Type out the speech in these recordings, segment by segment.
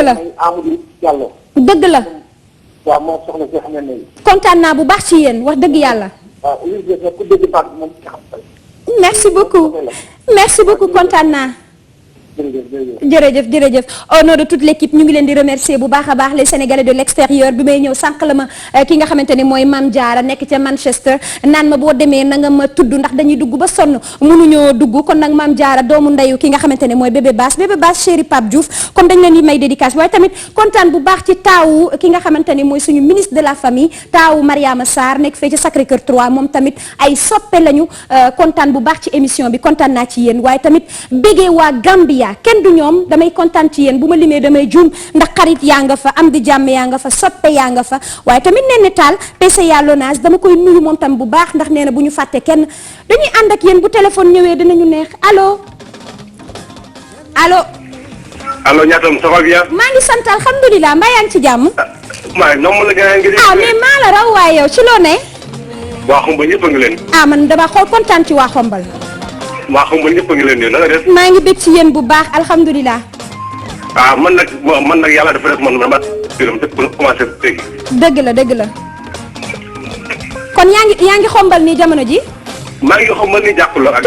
la Amadou Diallo. dëgg la. waaw moom soxna si xam ne. kontaan naa bu baax ci yéen wax dëgg yàlla. waaw Olivier ku dégg baat moom ci xam. merci beaucoup kontaan naa. jërëjëf au nom de toute l'équipe ñu ngi leen di remercier bu baax a baax les Sénégalais de l'extérieur bi may ñëw sànq la ma ki nga xamante ni mooy Mame Diarra nekk ca Manchester naan ma boo demee na nga ma tudd ndax dañuy dugg ba sonn mënuñoo dugg kon nag Mame Diarra doomu ndeyu ki nga xamante ne mooy bébé Bass chéri Pape Diouf comme dañ leen di may dédicace waaye tamit kontaan bu baax ci taawu ki nga xamante ni mooy suñu ministre de la famille taawu Mariama Sarr nekk fee ci Sacré-Cœur 3 moom tamit ay soppe lañu kontaan bu baax ci émission bi kontaan naa ci yéen waaye tamit bégee waa Gambia kenn du ñoom damay kontaan ci yéen bu ma limee damay juum ndax xarit yaa nga fa am di jàmm yaa nga fa soppe yaa nga fa waaye tamit nee taal PCA Lonase dama koy nuyu moom tam bu baax ndax nee na bu ñu fàtte kenn dañuy ànd ak yéen bu téléphone ñëwee dinañu neex allo ñaatam ça va bien. maa ngi sant alhamdulilah mbaa yaa ngi ci jàmm. maa ngi nomm la gën a mais maa la raw waaye yow ci loo ne. waa Xombal ñëpp a ngi leen. man dama xool kontaan ci waa Xombal. waa Xombal ñëpp a ngi leen nii na nga def. maa ngi bég ci yéen bu baax alhamdulilah. man nag yàlla dafa def man gërëm dëpp na commencé léegi. dëgg la kon yaa ngi Xombal nii jamono ji. maa ngi Xombal nii jàppaloo ak.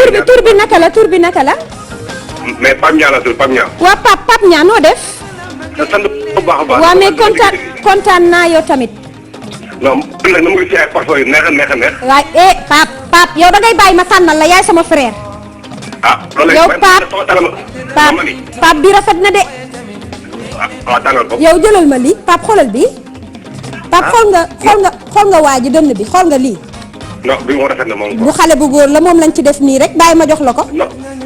tur bi naka la. mais Pape Niang la tur Pape Niang. waa Pape Niang noo def. sant bu baax a baax. waaw mais kontaan naa yow tamit. non man nag na ma ngi ci ay parfum yu neex a neex. waaye Pape yow da ngay bàyyi ma tànnal la yaay sama frère. loolu yow Pape bi rafet na de. waaw tànnal ko. yow jëlal ma lii Pape xoolal bi Pape xool nga waa ji dënn bi xool nga lii. non bi moo rafet na moom. bu xale bu góor la moom lañ ci def nii rek bàyyi ma jox la ko.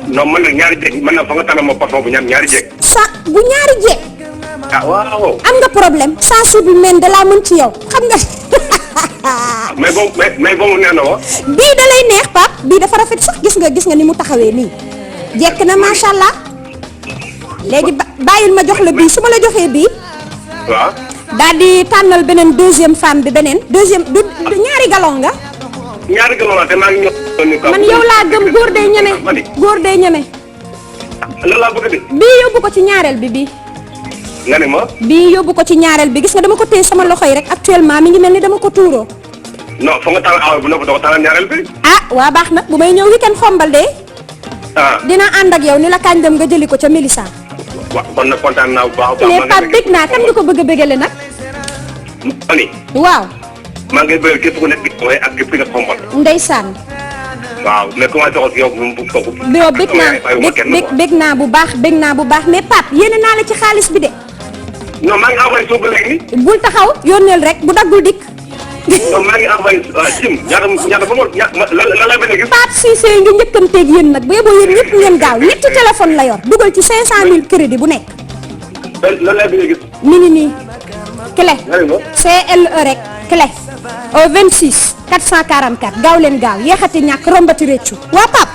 non man nag ñaari jeeg man nag fa nga tànnal ma parfum bu ñaari jeeg. bu ñaari jeeg. waaw. am nga problème sensible men da laa mën ci yow xam nga. mais boobu neex na wa. bii da lay neex Pape bii dafa rafet sax gis nga ni mu taxawee nii. jekk na macha allah. léegi bàyyil ma jox la bii su ma la joxee bii. waaw. daal di tànnal beneen deuxième femme bi deuxième du ñaari galon nga. ñaari galon la te maa ngi ñëw. man yow laa gëm góor day ñeme. góor day ñeme. lan laa bëgg de. bii yóbbu ko ci ñaareel bi bii. nga ne ma. bii yóbbu ko ci ñaareel bi gis nga dama ko téye sama loxo yi rek actuellement mi ngi mel ni dama ko tuuroo. non fa nga tànn aw bu ne ko tànnal ñaareel bi. waa baax na bu may ñëw weekend Xombal de. dina ànd ak yow ni la kañ dem nga jëli ko ca Mélissa. waaw kon nag kontaan naa bu baax. mais Pape bég naa kan nga ko bëgg a bégale nag. mani. waaw. maa ngi bëgg képp ku nekk mooy ak képp ku nekk Xombal. ndeysaan. waaw mais commencé ko yow bu kooku. yow bég naa bu baax mais Pape yéene naa la ci xaalis bi de. non maa ngi envoyé suuf ba léegi. bul taxaw yónneel rek bu daggul dikk. non maa ngi envoyé Sim ñaata ba lan la bëgg gis. Pape Cissé ngi njëkkanteeg yéen nag bu yeboo yéen ñëpp ngeen gaaw ñetti téléphone la yor dugal ci 500000 crédit bu nekk. lan la bëgg gis. mi ngi nii. clé. CLE rek clé. au 26 444 gaaw leen gaaw yeexati ñàkk rombati réccu. waa Pape.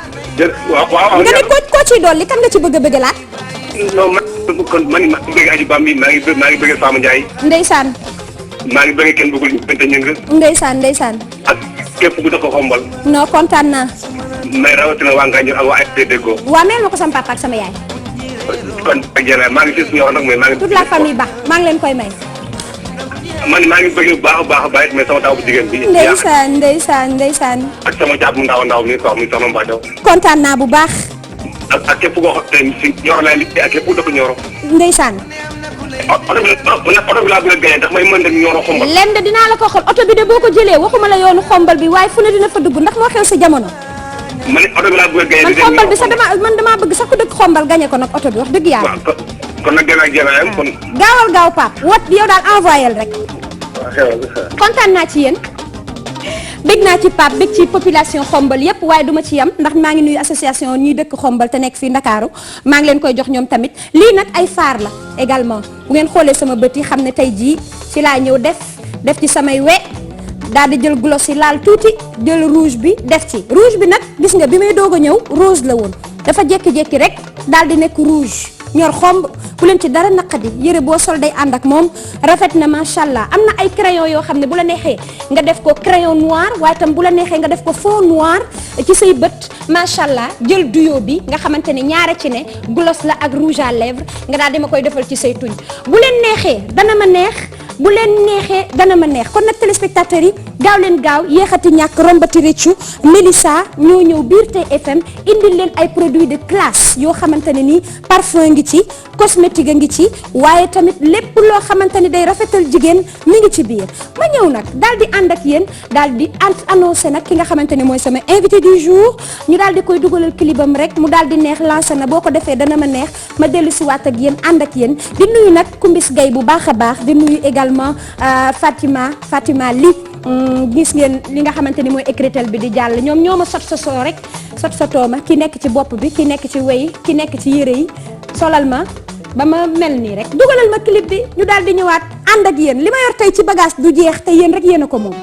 waaw nga ne koo ciy dolli kan nga ci bëgg a bëggalaat. non man maa ngi bëgg Aji Bambi maa ngi bëgg Fama Ndiaye. ndeysaan. maa ngi bëgg kenn bëggul ñu bente ñëng. ndeysaan. ak képp ku dëkk Xombal. non kontaan naa. mais rawatina waa Ngañu ak waa ASC Déggo. waa mel ma ko sama papa ak sama yaay. kon ak yéen maa ngi fi suñu wax nag mais maa ngi. toute la famille ba maa ngi leen koy may. man maa ngi bëgg bu baax a baax mais sama taw bu jigéen bi. ndeysaan. ak sama jaab mu ndaw mi soxna Mbadou. kontaan naa bu baax. ak képp koo xam ne si Nioro laay liggéey ak képp ku dëkk Nioro. ndeysaan. oto bi laa bëgg a gagné ndax may mën rek Nioro Xombal. lenn de dinaa la ko xool oto bi de boo ko jëlee waxuma la yoonu Xombal bi waaye fu ne dina fa dugg ndax moo xew sa jamono. man oto bi laa bëgg a gagné. man Xombal bi sax damaa bëgg sax ku dëkk Xombal gagné ko nag oto bi wax dëgg yàlla. waaw kon nag gën a jëlaat kon. gaawal gaaw Pape wot yow daal envoyé rek. kontaan naa ci yéen. bég naa ci Pape bég ci population Xombal yépp waaye duma ci yam ndax maa ngi nuyu association ñuy dëkk Xombal te nekk fii Ndakaaru maa ngi leen koy jox ñoom tamit lii nag ay faar la également bu ngeen xoolee sama bët yi xam ne tey jii ci laa ñëw def ci samay we daal di jël gloss yi laal tuuti jël rouge bi def ci rouge bi nag gis nga bi may doog a ñëw rose la woon dafa jékki-jékki rek daal di nekk rouge ñor xomb bu leen ci dara naqadi yére boo sol day ànd ak moom rafet na macha allah. am na ay crayon yoo xam ne bu la neexee nga def ko crayon noir waaye tam bu la neexee nga def ko fond noir ci say bët macha allah jël duo bi nga xamante ne ñaara ci ne gloss la ak rouge à lèvres nga daal di ma koy defal ci say tuñ bu leen neexee dana ma neex. bu leen neexee dana ma neex kon nag téléspectateurs yi gaaw leen gaaw yéexati ñàkk rombati réccu Mélissa ñoo ñëw biir TFM indil leen ay produits de classe yoo xamante ne nii parfum ngi ci cosmétique a ngi ci waaye tamit lépp loo xamante ni day rafetal jigéen mi ngi ci biir ma ñëw nag daal di ànd ak yéen daal di annoncé nag ki nga xamante ne mooy sama invité du jour ñu daal di koy dugalal clipam rek mu daal di neex lancé na boo ko defee dana ma neex ma dellu si waat ak yéen ànd ak yéen di nuyu nag Kumbis Gay bu baax a baax di nuyu également Fatima li gis ngeen li nga xamante ni mooy écritel bi di jàll ñoom ñoo ma sot sa soo rek sot sa tooma ki nekk ci bopp bi ki nekk ci wey ki nekk ci yére yi solal ma ba ma mel nii rek dugalal ma clip bi ñu daal di ñëwaat ànd ak yéen li ma yor tey ci bagage du jeex te yéen rek yéen a ko moom.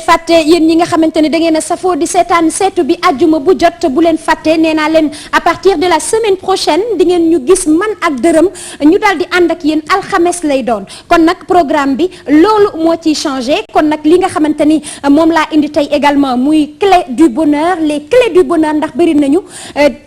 fàtte yéen ñi nga xamante ne da ngeen a safoo di seetaan seetu bi àjjuma bu jot bu leen fàtte nee naa leen à partir de la semaine prochaine di ngeen ñu gis man ak dërëm ñu daal di ànd ak yéen alxames lay doon kon nag programme bi loolu moo ciy changé kon nag li nga xamante ni moom laa indi tey également muy clé du bonheur les clés du bonheur ndax bëri nañu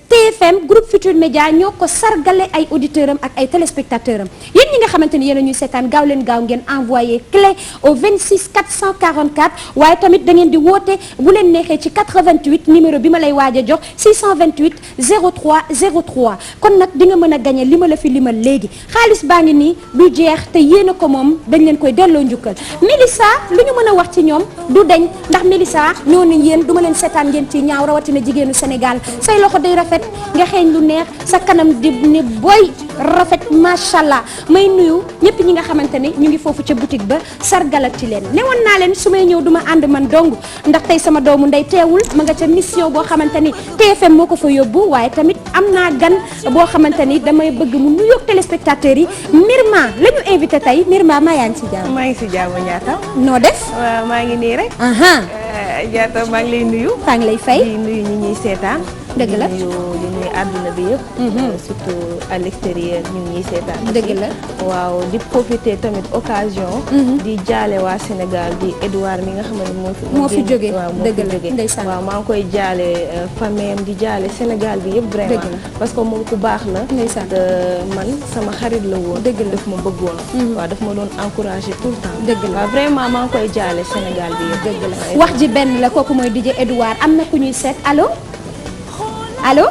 TFM groupe Futur Média ñoo ko sargale ay auditeurs am ak ay téléspectateurs am yéen ñi nga xamante ni yéen a ñuy seetaan gaaw leen gaaw ngeen envoyé clé au 26 444 waaye tamit da ngeen di woote bu leen neexee ci 88 numéro bi ma lay waaj a jox 628 03 03 kon nag di nga mën a gagné li ma la fi limal léegi xaalis baa ngi nii du jeex te yéen a ko moom dañ leen koy delloo njukkal Mélissa lu ñu mën a wax ci ñoom du deñ ndax Mélissa ñoo ni yéen du ma leen seetaan ngeen ci ñaaw rawatina jigéenu Sénégal say loxo day rafet nga xeeñ lu neex sa kanam di ni boy rafet macha allah may nuyu ñëpp ñi nga xamante ne ñu ngi foofu ca boutique ba sargalati leen newoon naa leen su may ñëw duma ànd man dong ndax tey sama doomu ndey teewul ma nga ca mission boo xamante ni TFM moo ko fa yóbbu waaye tamit am naa gan boo xamante ni damay bëgg mu nuyoog téléspectateurs yi Myrma la ñu invité tey Myrma maa yaa ngi si jàmm. maa ngi si jàmm ñaata. noo def. waaw maa ngi nii rek. ñaata maa ngi lay nuyu. faa ngi lay fay di nuyu ñi ñuy seetaan. dëgg la di nuyu àdduna bi yëpp. surtout à l'extérieur ñu ngi ñuy seetaan. dëgg la waaw di profiter tamit occasion. di jaale waa Sénégal di Edouard mi nga xam ne moo fi jógee waaw moo dëgg fi la jógee. ndeysaan waaw maa ngi koy jaale famille di jaale Sénégal bi yëpp vraiment. dëgg la parce que moom ku baax la. ndeysaan te man sama xarit la woon. dëgg la daf ma bëggoon. waaw daf ma doon encourager tout le temps. dëgg la waaw vraiment maa ngi koy jaale Sénégal bi yëpp. dëgg la wax ji benn la kooku mooy DJ Edouard am na ku ñuy seet allo allo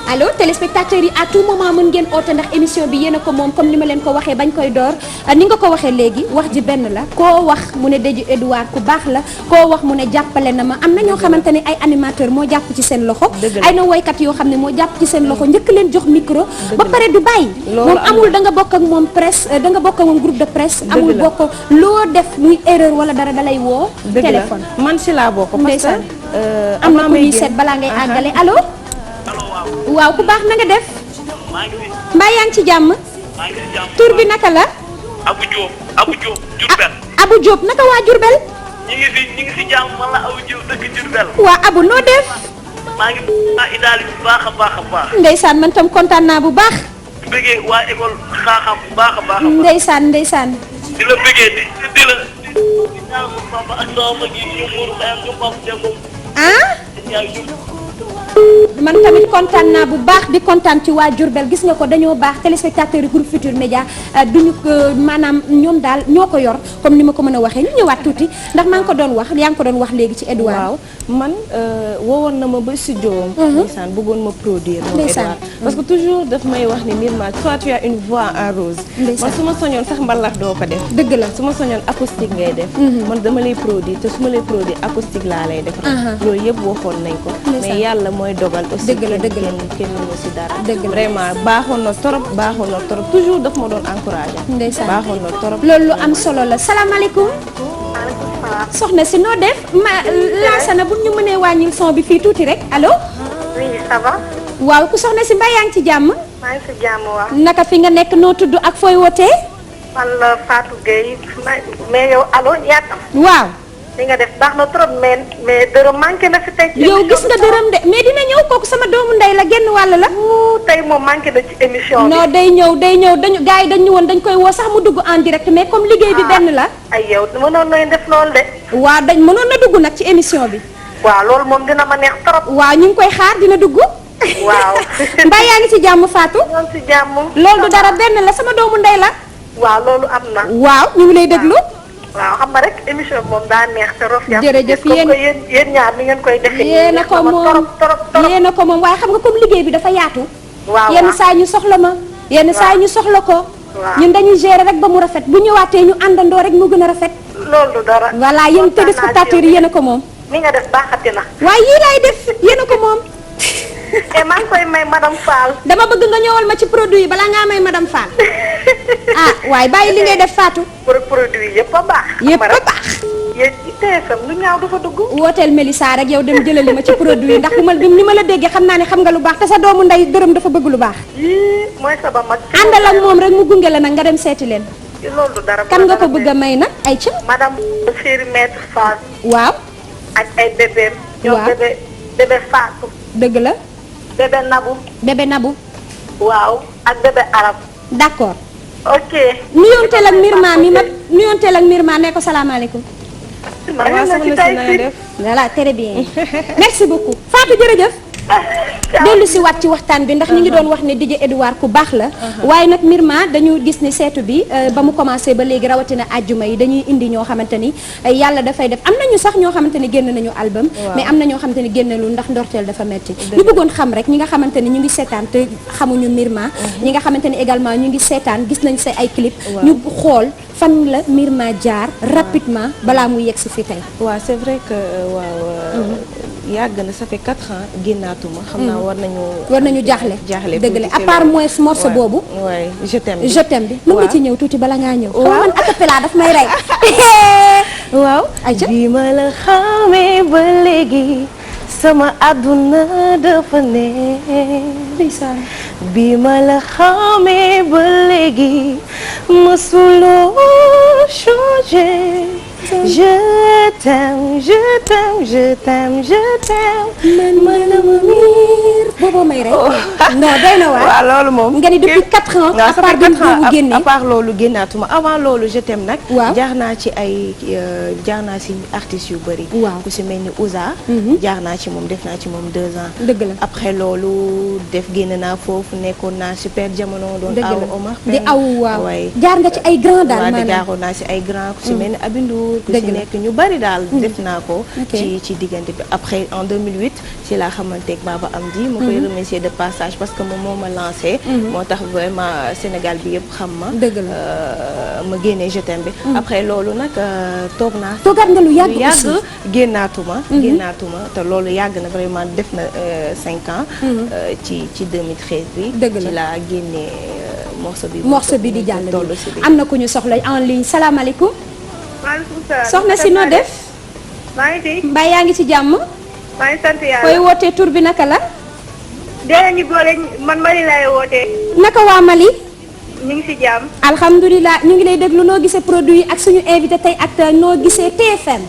allo téléspectateurs yi à tout moment mën ngeen oote ndax émission bi yéen a ko moom comme ni ma leen ko waxee bañ koy door ni nga ko waxee léegi wax ji benn la koo wax mu ne Déji Edouard ku baax la koo wax mu ne jàppale na ma am na ñoo xamante ne ay animateur moo jàpp ci seen loxo ay na woykat yoo xam ne moo jàpp ci seen loxo njëkk leen jox micro ba pare du bàyyi moom amul da nga bokk ak moom presse da nga bokk ak moom groupe de presse amul bokk loo def muy erreur wala dara dalay woo téléphone man si laa bokk parce que am na ku ñuy seet balaa ngay àggale allo waaw ku baax na nga def mbaa yaa ngi ci jàmm tur bi naka la Abu Diop Diourbel Abu Diop naka waa Diourbel ñi ngi si jàmm man la Abu Diop dëkk Diourbel waa Abu noo def maa ngi idaali bu baax a baax ndeysaan man tam kontaan naa bu baax bëggee waa école xaaxam bu baax a baax ndeysaan di la bëggee di la ñaan ko papa ak sama mag yi ñu muur xayam ñu papa dem man tamit kontaan naa bu baax di kontaan ci waa Diourbel gis nga ko dañoo baax téléspectateur yi groupe Futur Média duñu ko maanaam ñoom daal ñoo ko yor comme ni ma ko mën a waxee ñu ñëwaat tuuti ndax maa ngi ko doon wax yaa ngi ko doon wax léegi ci Edouard. waaw man woowoon na ma ba studio am. ndeysaan bëggoon ma produire moom Edouard parce que toujours daf may wax ni Myrma toi tu as une voix en rose. man su ma soñoon sax mbalax doo ko def. dëgg la su ma soñoon acoustique ngay def. man dama lay produire te su ma lay produire acoustique laa lay def. loolu yëpp waxoon nañ ko. mais yàlla mooy dogal aussi. dëgg la kenn mënu si dara. dëgg la vraiment baaxoon na trop toujours daf ma doon encouragé. ndeysaan baaxoon na trop. loolu lu am solo la salaamaaleykum. soxna si noo def ma laasana bu ñu mënee wàññil son bi fii tuuti rek allo. oui ça va. waaw ku soxna si mbaa yaa ngi ci jàmm. maa ngi si jàmm waaw. naka fi nga nekk noo tudd ak fooy wootee. man la Fatou Gueye mais yow allo yaatam. waaw. li nga def baax na trop mais dërëm manqué na fi tey. yow gis nga dërëm de mais dina ñëw kooku sama doomu ndey la genn wàll la. tey moom manqué na ci émission bi. non day ñëw dañu gars yi dañu woon dañ koy woo sax mu dugg en direct mais comme liggéey bi benn la. ay yow mënoon nañ def loolu de. waaw dañ mënoon na dugg nag ci émission bi. waaw loolu moom dina ma neex trop. waaw ñu ngi koy xaar dina dugg. waaw. mbaa yaa ngi ci jàmm Fatou. ñoom si jàmm. loolu du dara benn la sama doomu ndey la. waaw loolu am na. waaw ñu ngi lay déglu. waaw xam nga rek émission bi moom daa neex te rof ya. jërëjëf yéen ñaar ni ngeen koy defee. yéen a ko moom yéen a ko moom waaye xam nga comme liggéey bi dafa yaatu. waaw yenn saa ñu soxla ma. yenn saa ñu soxla ko. ñun dañuy gérer rek ba mu rafet bu ñëwaatee ñu àndandoo rek mu gën a rafet. loolu du dara. voilà yéen téléspectateurs yi yéen a ko moom. ni nga def baaxati na. waaye yii laay def yéen a ko moom. te maa ngi koy may madame Fall. dama bëgg nga ñëwal ma ci produit yi balaa ngaa may madame Fall. waaye bàyyi li ngay def Fatou. produit yëpp a baax. yëpp a baax. yéen ci TFM lu ñaaw dafa dugg. wooteel Mélissa rek yow dem jëlali ma ci produit yi ndax bu ma ni ma la déggee xam naa ne xam nga lu baax te sa doomu ndey dërëm dafa bëgg lu baax. mooy sama mag. àndal ak moom rek mu gunge la nag nga dem seeti leen. loolu du dara. kan nga ko bëgg a may nag ay ca. madame chérie maître Fall. waaw. ak ay bébé. waaw ñoom bébé Fatou. dëgg la. bébé Nabou. bébé Nabou. waaw ak bébé Arab. d'accord. ok. nuyoonteel ak Myrma mi ma nuyoonteel ak Myrma ne ko salaamaaleykum. waaw soxna si na def. voilà très bien merci beaucoup Fatou jërëjëf. dellu si waat ci waxtaan bi ndax ñu ngi doon wax ne DJ Edouard ku baax la. waaye nag Myrma dañu gis ni seetu bi ba mu commencé ba léegi rawatina àjjuma yi dañuy indi ñoo xamante ni yàlla dafay def am nañu sax ñoo xamante ni génn nañu album. mais am na ñoo xamante ni génn lu ndax ndorteel dafa metti ñu bëggoon xam rek ñi nga xamante ni ñu ngi seetaan te xamuñu Myrma. ñi nga xamante ni également ñu ngi seetaan gis nañ say ay clip. ñu xool fan la Myrma jaar rapidement balaa muy yegg si fii tey. waaw c'est vrai que waaw. yàgg na ça fait 4 ans génnaatuma. xam naa war nañu jaaxle. dëgg la à part moins morceau boobu. waay je t'aime bi mën nga ci ñëw tuuti bala ngaa ñëw. waaw man acapella daf may rey. waaw. ayca bi ma la xamee ba léegi sama àdduna dafa neex. bi ma la xamee ba léegi mësuloo changé. je t'aime je t'aime je t'aime je t'aime. man la ma miir. booboo may rey. non doy na waar. waaw loolu moom. nga ni depuis 4 ans. à part bi boobu génne à part loolu génnaatuma avant loolu je t'aime nag. waaw jaar naa ci ay jaar naa ci artistes yu bëri. waaw ku si mel ni Ouza. jaar naa ci moom def naa ci moom 2 ans. dëgg la après loolu génn naa foofu nekkoon naa super jamono doon. dëgg aw la Omar di aw waaw. waay jaar nga ci ay grand daal waaw maanaam jaaroon naa ci ay grand ku si mel ni Abindour. ku ci nekk ñu bari daal def naa ko ci diggante bi après en 2008 ci laa xamante ak Baba Amdi ma koy remercier de passage parce que moom moo ma lancé moo tax vraiment Sénégal bi yëpp xam ma dëgg la ma génnee je t'aime bi après loolu nag toog naa toogaat nga lu yàgg génnaatuma te loolu yàgg na vraiment def na 5 ans ci 2013 bi dëgg la ci laa génnee morceau bi di jàll bi am na ku ñu soxla en ligne salaamaaleykum maaleykum salaam. soxna si noo def maa ngi fi. mbaa yaa ngi ci jàmm maa ngi sant yàlla. koy wootee tur bi naka la dee ñu boole man Mali laay wootee. naka waa Mali ñu ngi si jàmm. alhamdulilah ñu ngi lay déglu noo gisee produit yi ak suñu invité tey ak noo gisee TFM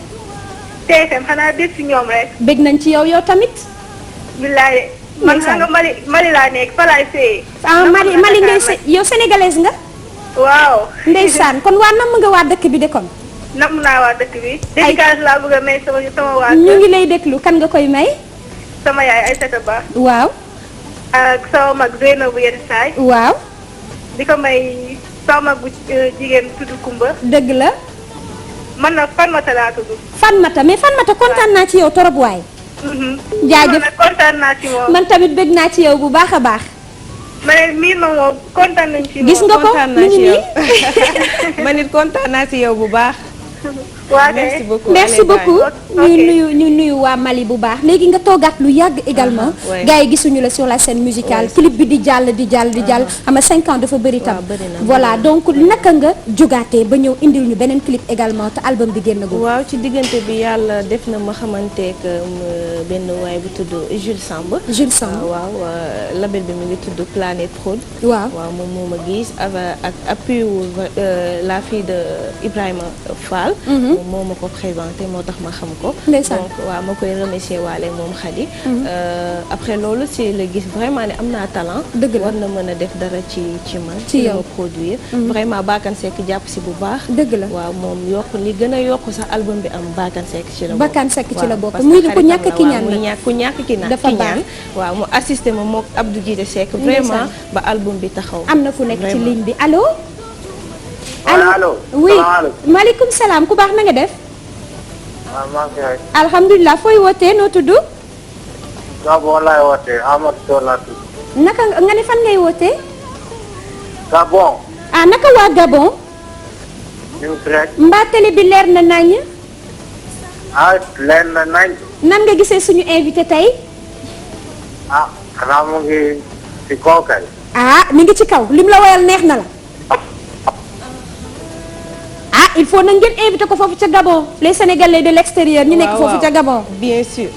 TFM xanaa dégg si ñoom rek. bég nañ ci yow tamit billaay man xam nga Mali laa nekk fa laay seeyee. Mali ngay yow sénégalaise nga waaw. ndeysaan kon waa namm nga waa dëkk bi de kon namm naa waa dëkk bi. dédicace laa bëgg a may sama waa ñu ngi lay déglu kan nga koy may sama yaay Aïssata Ba. waaw ak sama mag Zeyna bu yenn saay. waaw di ko may sama mag bu jigéen tudd Kumba. dëgg la man nag Fanmata laa tudd. Fanmata mais Fanmata kontaan naa ci yow torop waay jaajëf man kontaan naa ci moom. man tamit bég naa ci yow bu baax a baax ma ne miin ma moom kontaan nañ ci moom. gis nga ko kontaan naa ci yow man it kontaan naa ci yow bu baax waa merci beaucoup merci beaucoup Ok. ñu nuyu waa Mali bu baax léegi nga toogaat lu yàgg également ouais. gars yi gisuñu la sur la scène musicale clip bi di jàll xam nga 5 ans dafa bëri tam waaw, bëri na, voilà donc naka nga jógaatee ba ñëw indil ñu beneen clip également te album bi génnagul waaw ci diggante bi yàlla def na ma xamanteek benn waay bu tudd Jules Samb Jules Samb waaw label bi mi ngi tudd Planète Prod waaw moom moo ma gis ak appui wu la fille de Ibrahima Fall moom moo ma ko présenté moo tax ma xam ko Ndeysaan. donc waaw ma koy remercier waale moom Khady après loolu si la gis vraiment ne am naa talent Dëgg la. war na mën a def dara ci man Ci yow. ma produire vraiment Bakane Seck jàpp si bu baax dëgg la waaw moom yokk li gën a yokk sax album bi am Bakane Seck ci la bokk Bakane Seck ci la waaw, bokk parce que muy ku xaritam ñàkk la, ki waaw, ñaan muy la ñàkk ku ñàkk ki Dafa ki ñaan baax. waaw mu assisté ma mook Abdou Guité Seck vraiment ba album bi taxaw am na ku nekk ci Vraiment. ligne bi allo allo oui salaamaaleykum. maaleykum salaam ku baax na nga def waaw maa ngi lay. alhamdulilah fooy wootee noo tudd Gabon laay wootee Amadou Sow laa tudd. naka nga ne fan ngay wootee Gabon. ah naka waa Gabon ñu ngi fi rek. mbaa télé bi leer na nañ ah leen na nañ. nan nga gisee suñu invité tey ah xanaa mu ngi ci kaw kay. ah mi ngi ci kaw lim la woyal neex na la ah il faut na ngeen invité ko foofu ca Gabon les Sénégalais de l'extérieur ñu nekk Waaw, foofu waaw. ca Gabon bien sûr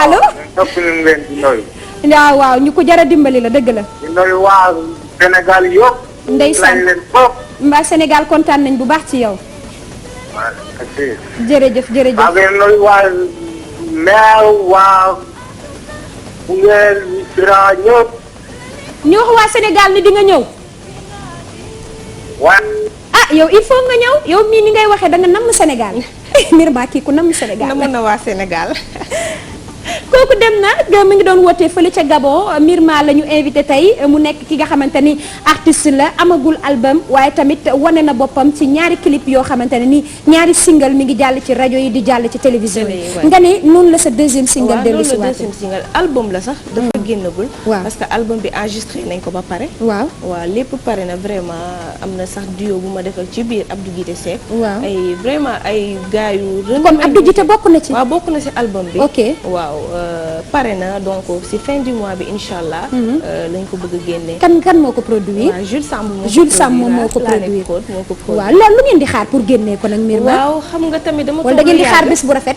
allo ñun ñëpp ñu ngi leen di nuyu. waaw ñu ko jara dimbali la dëgg la di nuyu waa Sénégal yëpp. Ndeysaan. lañ leen foofu. mbaa Sénégal kontaan nañ bu baax ci yow waaw merci. jërëjëf jërëjëf maa ngi nuyu waa maire waa Koungheul Missirah ñëpp. ñu wax waa Sénégal ni di nga ñëw waa ah yow il faut nga ñëw yow mii ni ngay waxee da nga namm Sénégal mbir maa kii ku namm Sénégal na mën na waa Sénégal kooku dem na mi ngi doon wootee fële ca Gabon Mirma la ñu invité tey mu nekk ki nga xamante ni artiste la amagul album waaye tamit wane na boppam ci ñaari clip yoo xamante ne ni ñaari single mi ngi jàll ci rajo yi di jàll ci télévision Télé yi, yi ouais. nga ne noonu la sa deuxième single waaw dellu loolu si la waat deuxième single album la sax dafa génnagul Waaw. parce que album bi enregistré nañ ko ba pare waaw waaw lépp pare na vraiment am na sax duo bu ma defal ci biir Abdou Guité Seck Waaw. ay vraiment ay gars yu kon Abdou Guité bokk na ci waaw bokk na ci album bi Ok. waaw pare na donc ci fin du mois bi incha allah lañ ko bëgg a génnee kan moo ko produire waaw Jules Samb moo ko Jules Samb moom moo produire, ko Planète produire. Prod moo ko produire. waaw loolu lu ngeen di xaar pour génnee ko nag Mirma waaw xam nga tamit dama wala da toog ngeen lu di xaar yàgg. bés bu rafet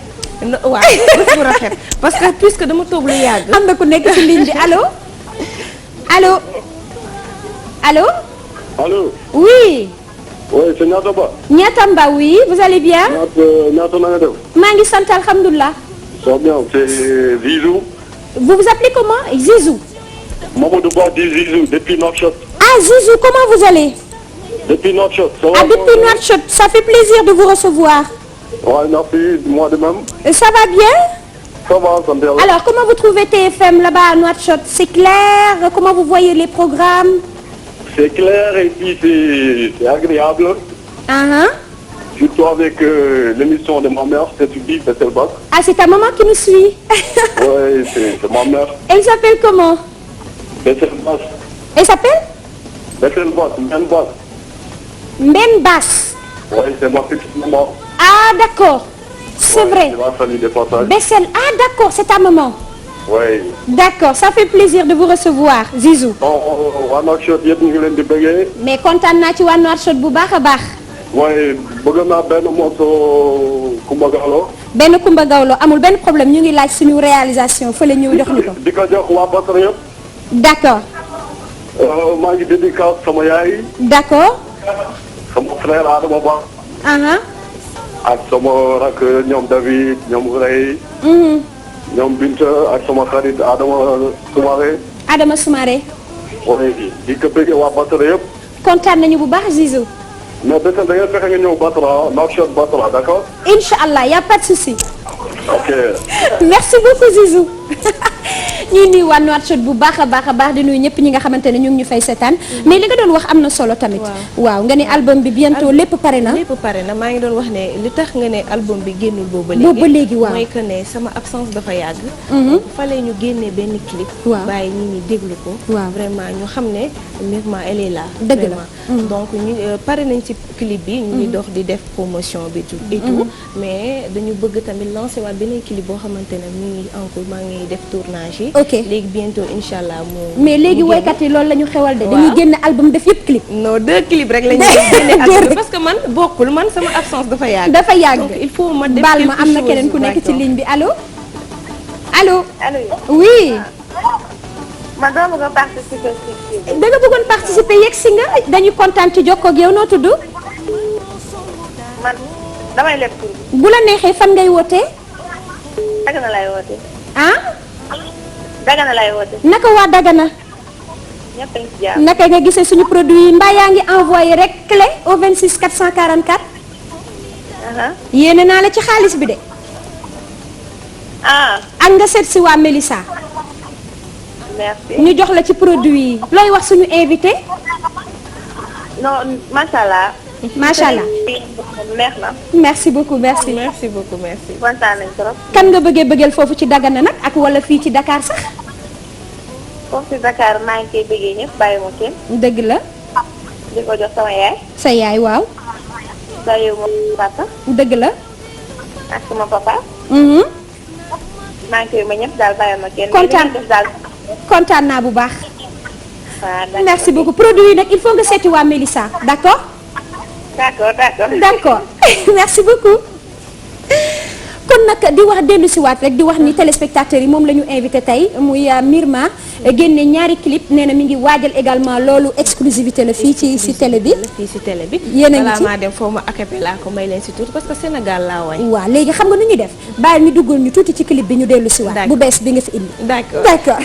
waaw bés bu rafet parce que puisque dama toog lu yàgg am na ku nekk ci ligne bi allo allo allo allo. oui oui c'est Niata Ba. Niatamba oui vous allez bien Niata na nga def. maa ngi sant alhamdulilah ça va bien c'est Zizou. vous vous appelez comment Zizou Mamadou Ba dit Zizou depuis Nouakchott. ah Zizou comment vous allez Depuis Nouakchott. Ça va ah depuis Nouakchott ça fait plaisir de vous recevoir Ouais, merci, moi de même. ça va bien Ça va, ça me dérange. alors comment vous trouvez TFM là-bas à Nouakchott c'est clair comment vous voyez les programmes C'est clair et puis c'est agréable. ah surtout avec l'émission de ma mère, c'est Subi, Bessel Bass. Ah, c'est ta maman qui nous suit. Oui, c'est ma mère. Elle s'appelle comment? Bessel Bass. Elle s'appelle Bessel Bass, Mben Bass. Mben Bass. Oui, c'est ma petite maman. Ah, d'accord. C'est vrai. Je vais saluer des passages. Bessel, ah d'accord, c'est ta maman. Oui. D'accord, ça fait plaisir de vous recevoir, Zizou. Bon, waa Nouakchott yëpp ñu ngi leen di bëggee. Mais kontaan naa ci waa Nouakchott bu baax a baax. waaye bëgg naa benn morceau Coumba Gawlo. benn Coumba Gawlo amul benn problème ñu ngi laaj suñu réalisation fële ñëw jox ñu ko. di ko jox waa Basra yëpp. D'accord. maa ngi dédicace sama yaay. D'accord. sama frère Adama Ba. Aha. ak sama rak ñoom David ñoom Rey. ñoom Binta ak sama xarit Adama Soumaré. Adama Soumaré. waaye di ko bëggee waa Basra yëpp. kontaan nañu bu baax Zizou. mais bés da ngeen fexe nga ñëw Basra Nouakchott Basra d'accord. Inch'Allah, y a pas de souci. ok. Merci beaucoup Zizou. ñuy nuyu waa Nouakchott bu baax a baax di nuyu ñëpp ñi nga xamante ne ñu ngi ñu fay seetaan mais li nga doon wax am na solo tamit. waaw nga ne album bi bientôt lépp pare na. lépp pare na maa ngi doon wax ne li tax nga ne album bi génnul booba léegi waaw mooy que ne sama absence dafa yàgg. fale ñu génnee benn clip. waaw bàyyi ñi ñi déglu ko. waaw vraiment ñu xam ne Myrma elle est là. dëgg la donc ñu pare nañ ci clip bi. ñu ngi dox di def promotion bi tout et tout. mais dañu bëgg tamit lancer waat beneen clip boo xamante ne mi ngi en cours maa ngi def tournage yi. ok léegi bientôt incha allah mu. mais léegi woykat yi loolu la ñu xewal de. dañuy génn album def yëpp clip. non 2 clips rek la ñuy génne album parce que man bokkul man sama absence dafa yàgg. dafa yàgg donc il faut ma def baal ma am na keneen ku nekk ci ligne bi allo. allo. allo. oui. man dama bëgg a participer ci kii bi. da nga bëggoon participer yegg si nga dañuy kontaan ci jokkoo ak yow noo tudd. man damay leb tur bi. bu la neexee fan ngay wootee. Dagana lay woote. ah. Dagana lay woote. naka waa Dagana. ñëpp a ngi ci jàmm. naka nga gisee suñu produit yi mbaa yaa ngi envoyé rek clé au 26 444. yéene naa la ci xaalis bi de. ak nga seet si waa Melissa. merci. ñu jox la ci produit yi looy wax suñu invité. non macha allah. macha allah. neex na. merci beaucoup merci. merci beaucoup merci. kontaan nañ trop. kan nga bëggeel foofu ci Dagana nag ak wala fii ci Dakar sax. foofu ci Dakar maa ngi koy bëggee ñëpp bàyyi ma kenn. dëgg la. di ko jox sama yaay. sa yaay waaw. sa yow moom papa. dëgg la. ak sama papa. maa ngi koy ma ñëpp daal bàyyi ma kenn. kontaan naa bu baax. waaw merci beaucoup produit yi nag il faut nga seeti waa Melissa d'accord. d'accord merci beaucoup. kon nag di wax dellu si waat rek di wax ni téléspectateurs yi moom la ñu invité tey muy Myrma génne ñaari clip nee na mi ngi waajal également loolu exclusivité la fii ci télé bi. fii ci télé bi. yéen a ngi ci balaa maa dem foofu ma acapella ko may leen si tuuti parce que Sénégal laa waay. waaw léegi xam nga nu ñuy def bàyyi ñu duggal ñu tuuti ci clip bi ñu dellu si waat. bu bees bi nga fi indi. d'accord.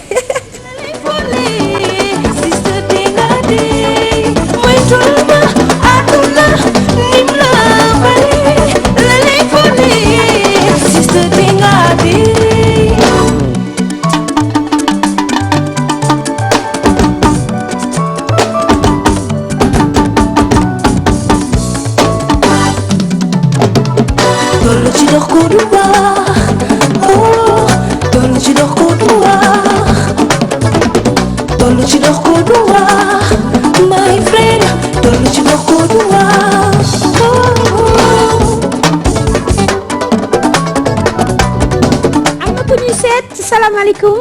salaamaaleykum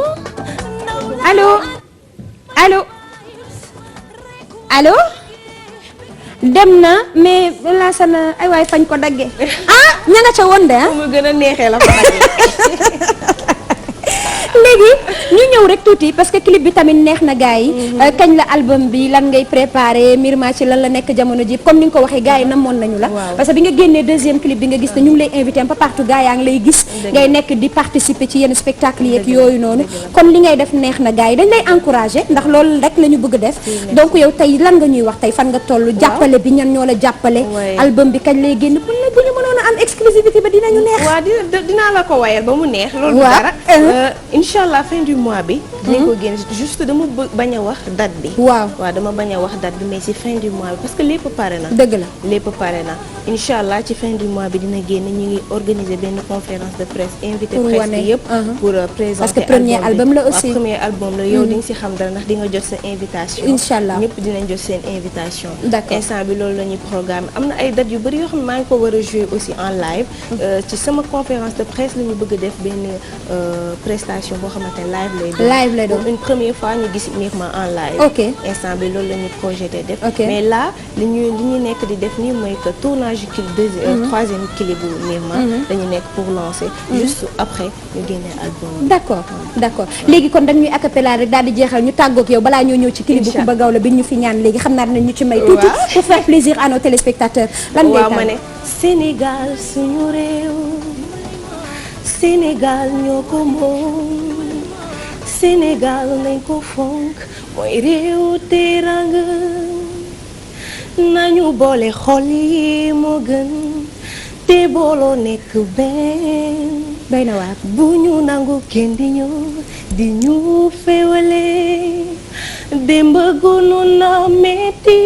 allo allo allo dem na mais laasana ay waay fañ ko daggee ña nga ca woon de mu gën a neexee la fa léegi ñu ñëw rek tuuti parce que clip bi tamit neex na gars yi kañ la album bi lan ngay préparé Myrma ci lan la nekk jamono ji comme ni nga ko waxee gars yi namoon nañu la parce que bi nga génnee deuxième clip bi nga gis ne ñu ngi lay invité un peu partout gars yaa ngi lay gis ngay nekk di participer ci yenn spectacle yeeg yooyu noonu kon li ngay def neex na gars yi dañ lay encouragé ndax loolu rek la ñu bëgg def donc yow tey lan nga ñuy wax tey fan nga toll jàppale bi ñan ñoo la jàppale album bi kañ lay génn bu ñu mënoon a am exclusivité ba dinañu neex waaw dinaa la ko wayal ba mu neex loolu dara incha allah fin du mois bi. dinañ ko génne juste dama bañ a wax date bi. waaw dama bañ a wax date bi mais ci fin du mois bi parce que lépp pare na. dëgg la lépp pare na incha allah ci fin du mois bi dina génn ñu ngi organiser benn conférence de presse invité presse bi yëpp. pour présenter parce que premier album la aussi. premier album la yow di nga ci xam dara ndax di nga jot sa invitation. incha allah ñëpp dinañ jot seen invitation. d'accord instant bi loolu la ñuy programme am na ay dates yu bëri yoo xam ne maa ngi ko war a jouer aussi en live. ci sama conférence de presse la ñu bëgg a def benn prestation boo xamante ne live lay doon. une première fois ñu gis Myrma en live. ok instant bi loolu la ñuy projeté def. ok mais là li ñu nekk di def nii mooy que tournage clip troisième clip bu Myrma. dañu nekk pour lancer. juste après ñu génne album. d'accord léegi kon dañuy acapella rek daal di jeexal ñu tàggoog yow balaa ñoo ñëw ci clip bu Coumba Gawlo bi ñu fi ñaan léegi xam naa dinañ ñu ci may tuuti pour faire plaisir à nos téléspectateurs. lan ngay tàgg ma ne Sénégal suñu réew Sénégal ñoo ko moom Sénégal nañ ko fonk mooy réew teranga nañu boole xol yi moo gën te booloo nekk benn doy na waar bu ñu nangu kenn di ñëw di ñu féewale démb gënu na metti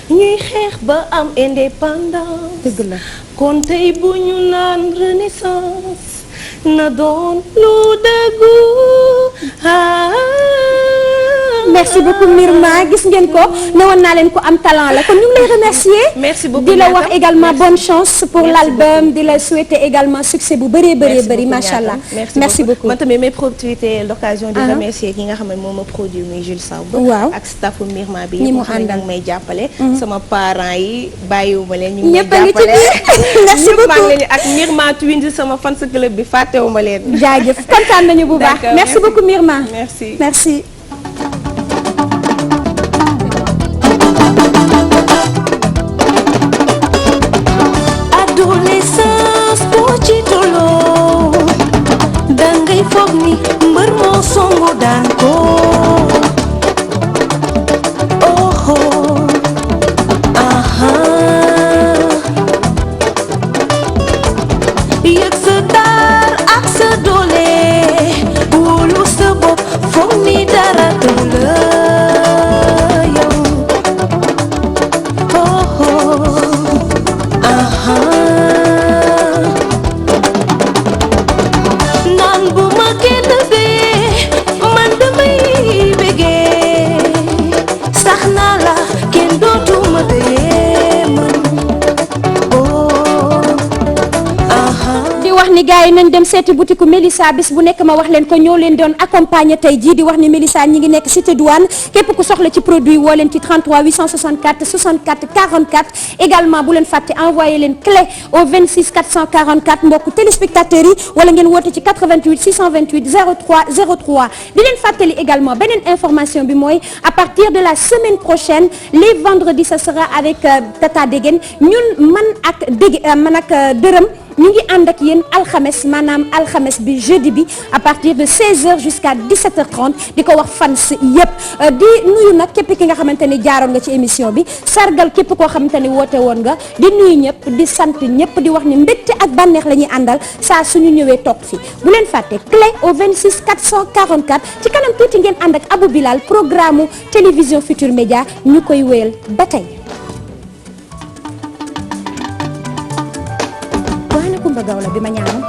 ñuy xeex ba am indépendance. dëgg la kon tey bu ñu naan renaissance na doon lu dëggu. merci beaucoup Myrma gis ngeen ko newoon naa leen ko am talent la kon ñu ngi lay remercier. merci beaucoup di la wax également bonne chance pour l'album di la souhaiter également succès bu bëree macha allah. merci beaucoup man tamit may profiter l'occasion de remercier ki nga xam ne moo ma produit muy Jules Samb. waaw ak staffu Myrma bi ñi mu yëpp àndal may jàppale. sama parents yi bàyyiwuma leen. ñu ngi ñëpp a ngi ci jàppale merci beaucoup ak Myrma Twins sama fans club bi fàttewuma leen. jaajëf kontaan nañu bu baax. merci beaucoup Myrma. merci. adolescence boo ci tolloo dangay foog ni mbër moo songu daan ko oho aha yëg sa taar ak sa doole wóolu sa bopp foog ni dara tëw la yow oho aha naan bu ma kenn bee man damay bégee sax naa la kenn dootuma bee man oh aha di wax ni gars yi nañ dem seeti boutique Mélissa bis bu nekk ma wax leen ko ñoo leen doon accompagner tey jii di wax ni Mélissa ñi ngi nekk cité douane képp ku soxla ci produit woo leen ci 33 864 64 44 également bu leen fàtte envoyé leen clé au 26 444 mbokku téléspectateurs yi wala ngeen woote ci 88 628 03 03 di leen fàttali également beneen information bi mooy à partir de la semaine prochaine les vendredis ça sera avec Tata Degen ñun man ak Dërëm ñu ngi ànd ak yéen alxames maanaam alxames bi jeudi bi à partir de 16h jusqu'à 17h30 di ko wax fans yëpp di nuyu nag képp ki nga xamante ni jaaroon nga ci émission bi sargal képp koo xamante ni woote woon nga di nuyu ñëpp di sant ñëpp di wax ni mbégte ak bànneex la ñuy àndal saa suñu ñëwee toog fi bu leen fàtte clé au 26 444 ci kanam tuuti ngeen ànd ak Abou Bilal programme télévision Futur Média ñu koy wéyal ba tey. Coumba Gawlo bi ma ñaanoon